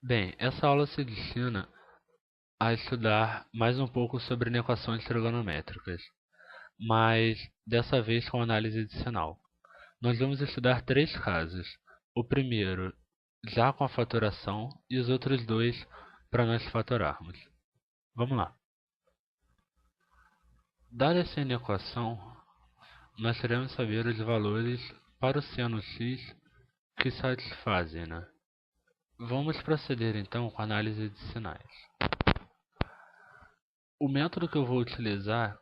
Bem, essa aula se destina a estudar mais um pouco sobre equações trigonométricas, mas dessa vez com análise adicional. Nós vamos estudar três casos. O primeiro já com a fatoração e os outros dois para nós fatorarmos. Vamos lá. Dada essa inequação, nós teremos saber os valores para o seno x que satisfazem, né? Vamos proceder então com a análise de sinais. O método que eu vou utilizar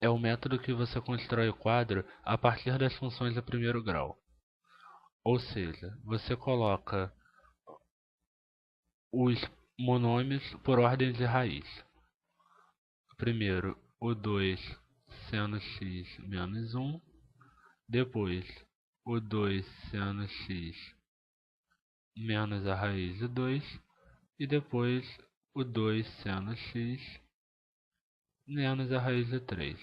é o método que você constrói o quadro a partir das funções do primeiro grau. Ou seja, você coloca os monômios por ordem de raiz. Primeiro, o 2 seno x menos 1. Depois, o 2 seno x menos a raiz de 2. E depois, o 2 seno x menos a raiz de 3.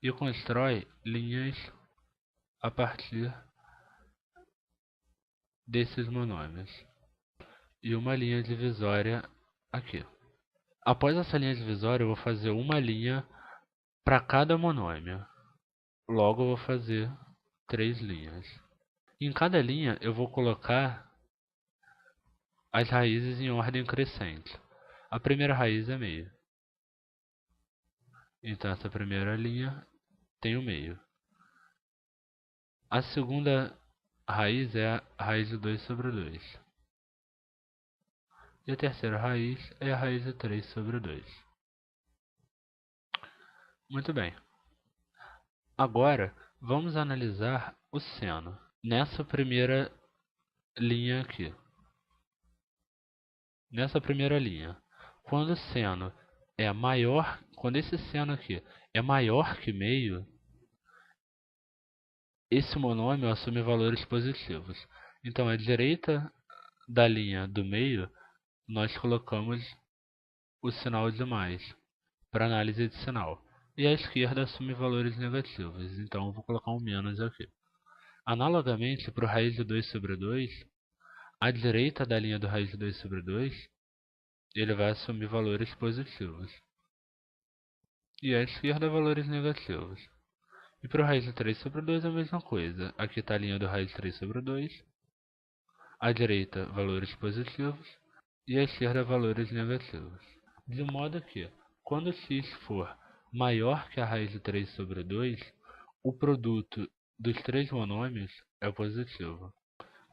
E constrói linhas a partir desses monômios. E uma linha divisória aqui. Após essa linha divisória, eu vou fazer uma linha para cada monômio. Logo, eu vou fazer três linhas. Em cada linha, eu vou colocar as raízes em ordem crescente. A primeira raiz é meio. Então, essa primeira linha tem o meio. A segunda raiz é a raiz de 2 sobre 2. E a terceira raiz é a raiz de 3 sobre 2. Muito bem. Agora, vamos analisar o seno. Nessa primeira linha aqui. Nessa primeira linha. Quando o seno é maior, quando esse seno aqui é maior que meio, esse monômio assume valores positivos. Então, à direita da linha do meio, nós colocamos o sinal de mais para análise de sinal. E à esquerda assume valores negativos. Então, eu vou colocar um menos aqui. Analogamente, para o raiz de 2 sobre 2, à direita da linha do raiz de 2 sobre 2, ele vai assumir valores positivos. E à esquerda, valores negativos. E para o raiz de 3 sobre 2 é a mesma coisa. Aqui está a linha do raiz de 3 sobre 2. À direita, valores positivos. E à esquerda, valores negativos. De modo que, quando x for maior que a raiz de 3 sobre 2, o produto dos três monômios é positivo.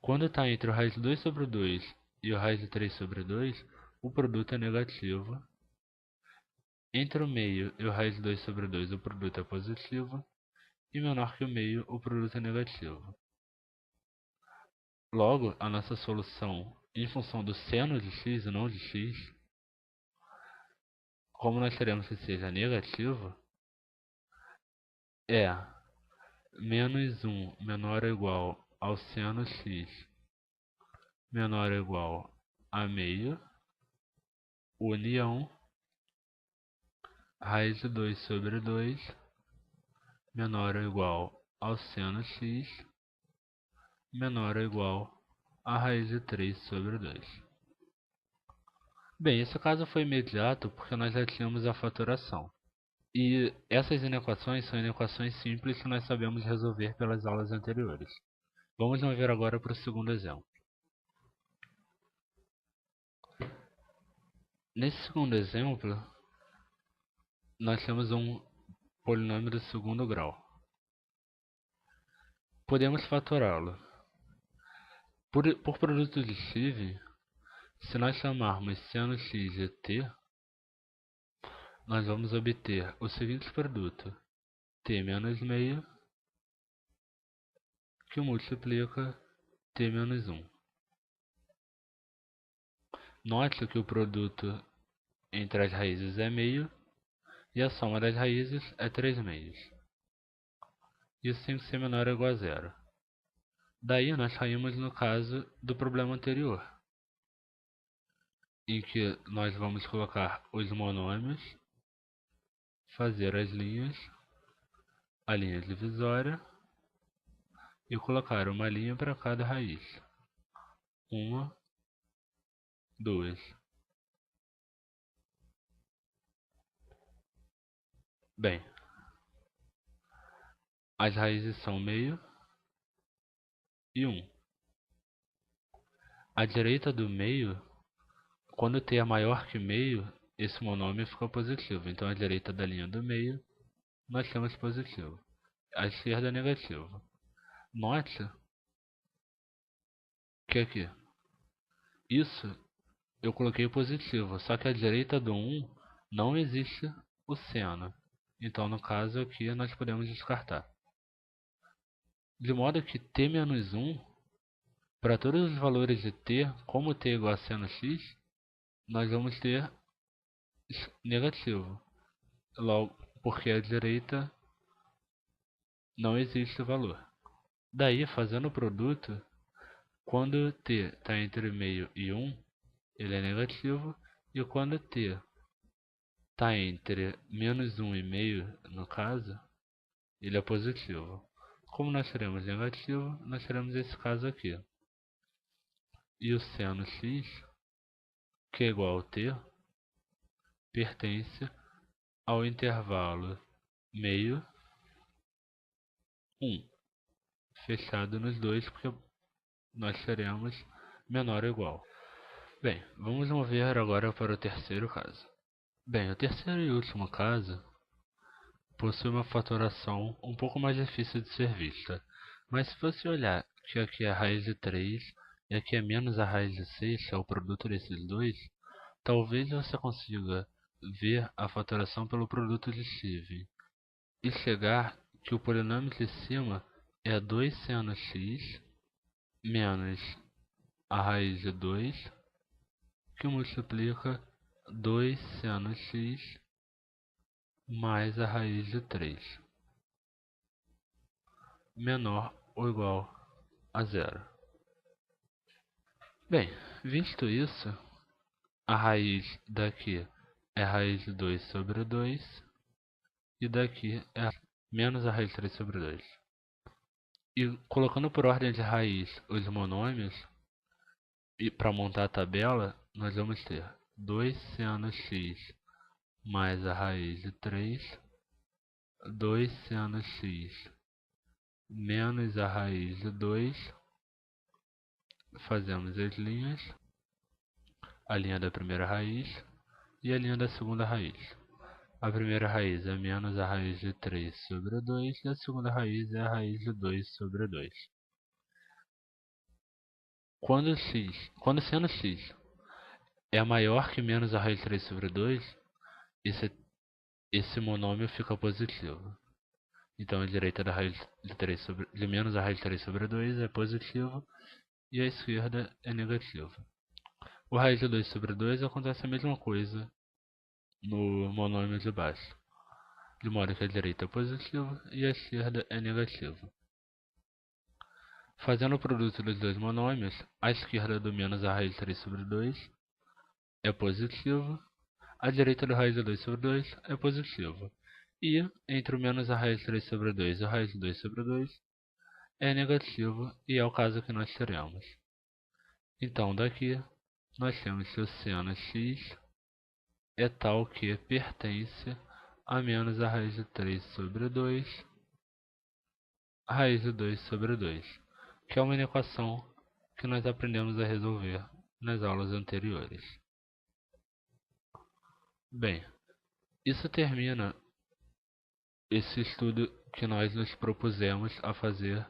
Quando está entre o raiz de 2 sobre 2 e o raiz de 3 sobre 2, o produto é negativo. Entre o meio e o raiz de 2 sobre 2, o produto é positivo. E menor que o meio, o produto é negativo. Logo, a nossa solução em função do seno de x e não de x, como nós queremos que seja negativo, é menos 1 menor ou igual ao seno x menor ou igual a meio, união raiz de 2 sobre 2 menor ou igual ao seno x menor ou igual a raiz de 3 sobre 2. Bem, esse caso foi imediato porque nós já tínhamos a fatoração. E essas inequações são inequações simples que nós sabemos resolver pelas aulas anteriores. Vamos mover agora para o segundo exemplo. Nesse segundo exemplo, nós temos um polinômio do segundo grau. Podemos fatorá-lo. Por produto aditivo, se nós chamarmos seno x de t, nós vamos obter o seguinte produto: t menos meio, que multiplica t menos 1. Note que o produto entre as raízes é meio, e a soma das raízes é 3 meios. Isso tem que ser menor ou igual a zero. Daí nós caímos no caso do problema anterior, em que nós vamos colocar os monômios, fazer as linhas, a linha divisória, e colocar uma linha para cada raiz. Uma, 2. Bem, as raízes são meio e 1. A direita do meio, quando t é maior que meio, esse monômio fica positivo. Então a direita da linha do meio, nós temos positivo. A esquerda é negativo. Note que aqui, isso eu coloquei positivo, só que a direita do 1 não existe o seno. Então no caso aqui nós podemos descartar. De modo que t menos 1, para todos os valores de t, como t é igual a seno x, nós vamos ter negativo. Logo, porque à direita não existe o valor. Daí, fazendo o produto, quando t está entre meio e 1, ele é negativo. E quando t está entre menos 1 e meio, no caso, ele é positivo. Como nós teremos negativo, nós teremos esse caso aqui. E o seno x, que é igual ao t, pertence ao intervalo meio 1, fechado nos dois, porque nós teremos menor ou igual. Bem, vamos mover agora para o terceiro caso. Bem, o terceiro e último caso possui uma fatoração um pouco mais difícil de ser vista. Mas se você olhar que aqui é a raiz de 3 e aqui é menos a raiz de 6, que é o produto desses dois, talvez você consiga ver a fatoração pelo produto de Steven e chegar que o polinômio de cima é 2 seno x menos a raiz de 2, que multiplica 2 seno x mais a raiz de 3, menor ou igual a zero. Bem, visto isso, a raiz daqui é a raiz de 2 sobre 2, e daqui é menos a raiz de 3 sobre 2. E colocando por ordem de raiz os monômios, e para montar a tabela, nós vamos ter 2 seno x mais a raiz de 3, 2 seno x menos a raiz de 2, fazemos as linhas, a linha da primeira raiz e a linha da segunda raiz. A primeira raiz é menos a raiz de 3 sobre 2 e a segunda raiz é a raiz de 2 sobre 2. Quando seno x é maior que menos a raiz de 3 sobre 2, esse monômio fica positivo. Então a direita da raiz de menos a raiz de 3 sobre 2 é positivo e a esquerda é negativa. O raiz de 2 sobre 2 acontece a mesma coisa no monômio de baixo, de modo que a direita é positiva e a esquerda é negativa. Fazendo o produto dos dois monômios, a esquerda do menos a raiz de 3 sobre 2 é positiva, a direita do raiz de 2 sobre 2 é positiva. E entre o menos a raiz de 3 sobre 2 e a raiz de 2 sobre 2 é negativo, e é o caso que nós teremos. Então daqui nós temos que o seno x é tal que pertence a menos a raiz de 3 sobre 2, a raiz de 2 sobre 2, que é uma equação que nós aprendemos a resolver nas aulas anteriores. Bem, isso termina esse estudo que nós nos propusemos a fazer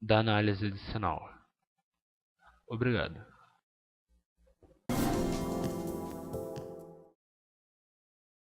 da análise de sinal. Obrigado.